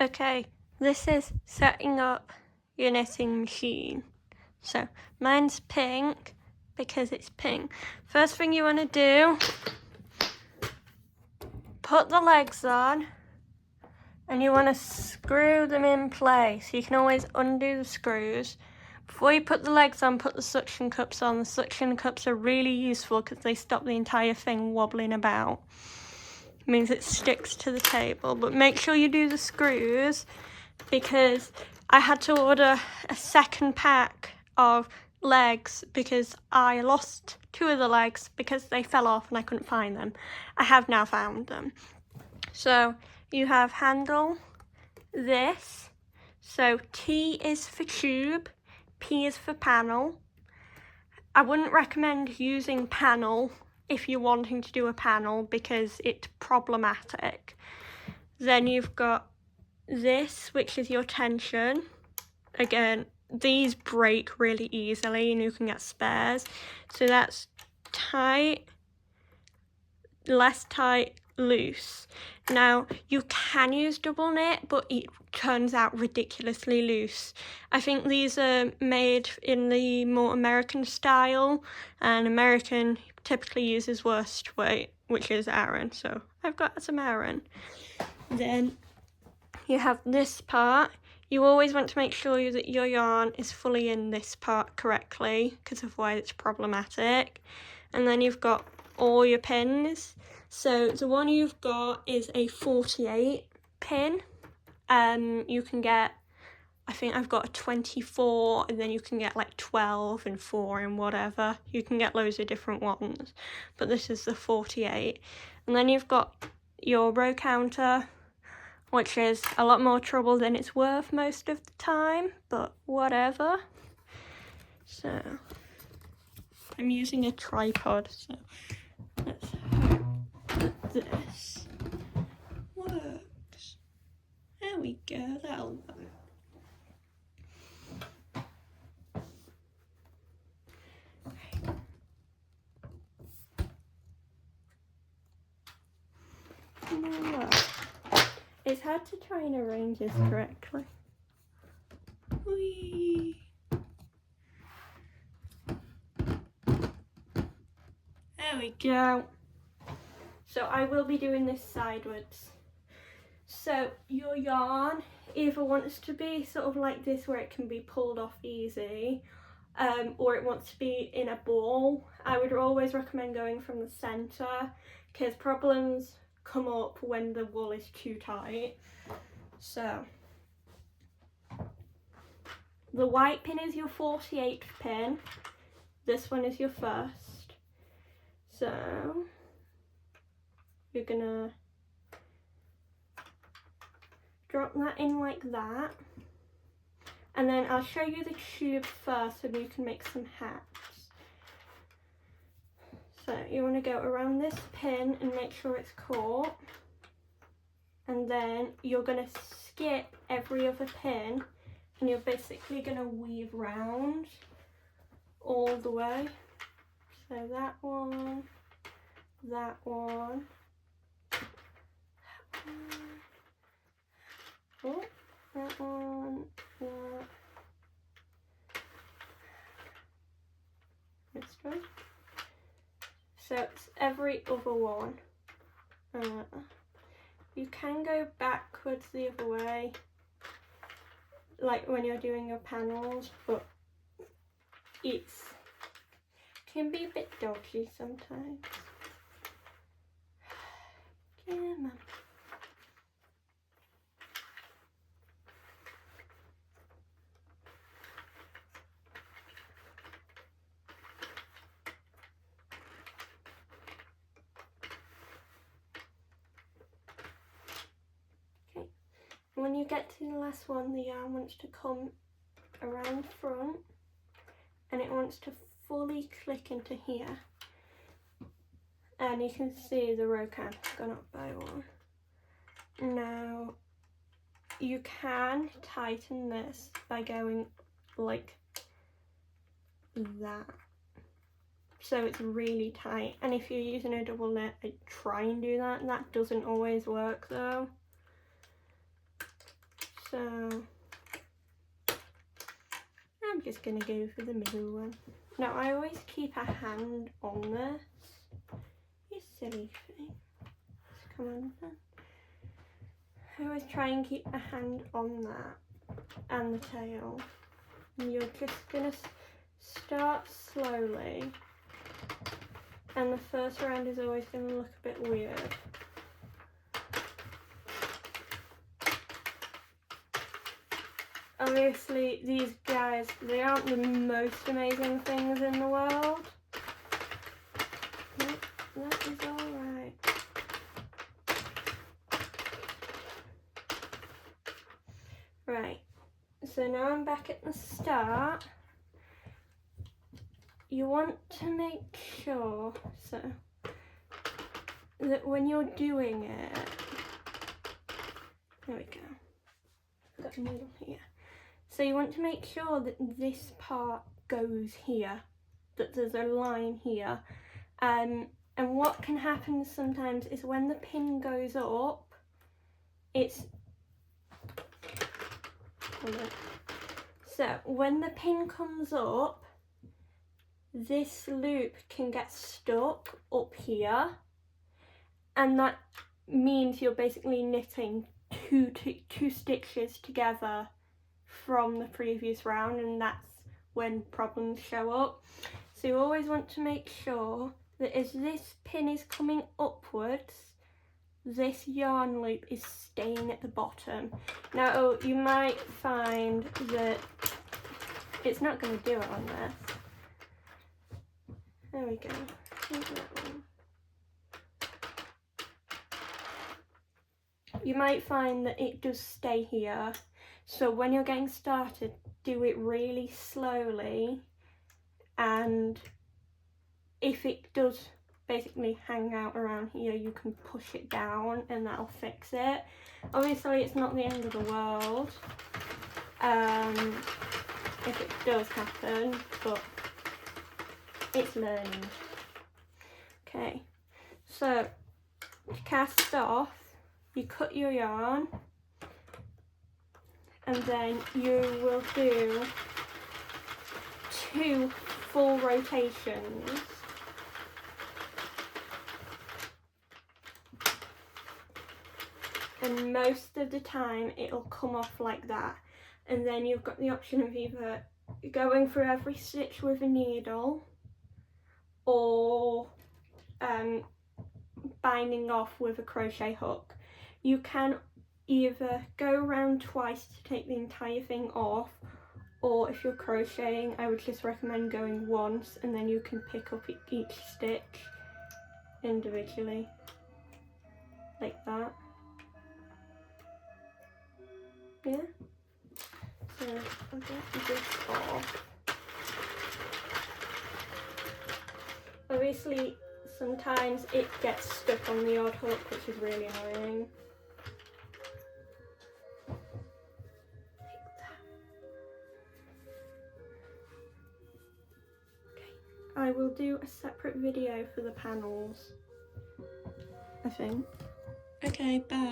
Okay, this is setting up your knitting machine. So mine's pink because it's pink. First thing you want to do, put the legs on and you want to screw them in place. You can always undo the screws. Before you put the legs on, put the suction cups on. The suction cups are really useful because they stop the entire thing wobbling about. It means it sticks to the table, but make sure you do the screws because I had to order a second pack of legs because I lost 2 of the legs because they fell off and I couldn't find them. I have now found them. So you have handle, this, so T is for tube, P is for panel. I wouldn't recommend using panel if you're wanting to do a panel because it's problematic. Then you've got this, which is your tension. Again, these break really easily and you can get spares. So that's tight, less tight, loose. Now you can use double knit, but it turns out ridiculously loose. I think these are made in the more American style, and American typically uses worst weight, which is Aran, so I've got some Aran. Then you have this part. You always want to make sure that your yarn is fully in this part correctly, because otherwise it's problematic. And then you've got all your pins. So the one you've got is a 48 pin. You can get, I think I've got a 24, and then you can get like 12 and 4 and whatever. You can get loads of different ones, but this is the 48. And then you've got your row counter, which is a lot more trouble than it's worth most of the time, but whatever. So I'm using a tripod, so let's hope that this works. There we go, that'll work. It's hard to try and arrange this correctly. Whee! There we go. So I will be doing this sideways. So your yarn either wants to be sort of like this where it can be pulled off easy, or it wants to be in a ball. I would always recommend going from the centre because problems come up when the wool is too tight. So the white pin is your 48th pin. This one is your first. So you're gonna drop that in like that. And then I'll show you the tube first so you can make some hats. So you want to go around this pin and make sure it's caught. And then you're going to skip every other pin and you're basically going to weave round all the way. So that one, that one. Oh, that one, that. This one. So it's every other one. You can go backwards the other way, like when you're doing your panels, but it can be a bit dodgy sometimes. Come on. When you get to the last one, the yarn wants to come around front and it wants to fully click into here. And you can see the row count has gone up by 1. Now, you can tighten this by going like that. So it's really tight. And if you're using a double knit, I try and do that. That doesn't always work though. So I'm just going to go for the middle one. Now I always keep a hand on this. You silly thing. Come on then. I always try and keep a hand on that and the tail. And you're just going to start slowly. And the first round is always going to look a bit weird. Obviously, these guys, they aren't the most amazing things in the world. Nope, that is alright. Right, so now I'm back at the start. You want to make sure that when you're doing it, there we go, I've got a needle here. So you want to make sure that this part goes here, that there's a line here. And what can happen sometimes is when the pin goes up, so when the pin comes up, this loop can get stuck up here, and that means you're basically knitting two stitches together from the previous round, and that's when problems show up. So you always want to make sure that as this pin is coming upwards, this yarn loop is staying at the bottom. Now you might find that it's not going to do it on this. There we go. Here's that one. You might find that it does stay here. So when you're getting started, do it really slowly, and if it does basically hang out around here, you can push it down and that'll fix it. Obviously it's not the end of the world if it does happen, but it's learning. Okay, so to cast off, you cut your yarn, and then you will do 2 full rotations. And most of the time it'll come off like that. And then you've got the option of either going through every stitch with a needle or binding off with a crochet hook. You can either go around twice to take the entire thing off, or if you're crocheting, I would just recommend going once, and then you can pick up each stitch individually, like that. Yeah? So I'll get this off. Obviously, sometimes it gets stuck on the odd hook, which is really annoying. I will do a separate video for the panels, I think. Okay, bye.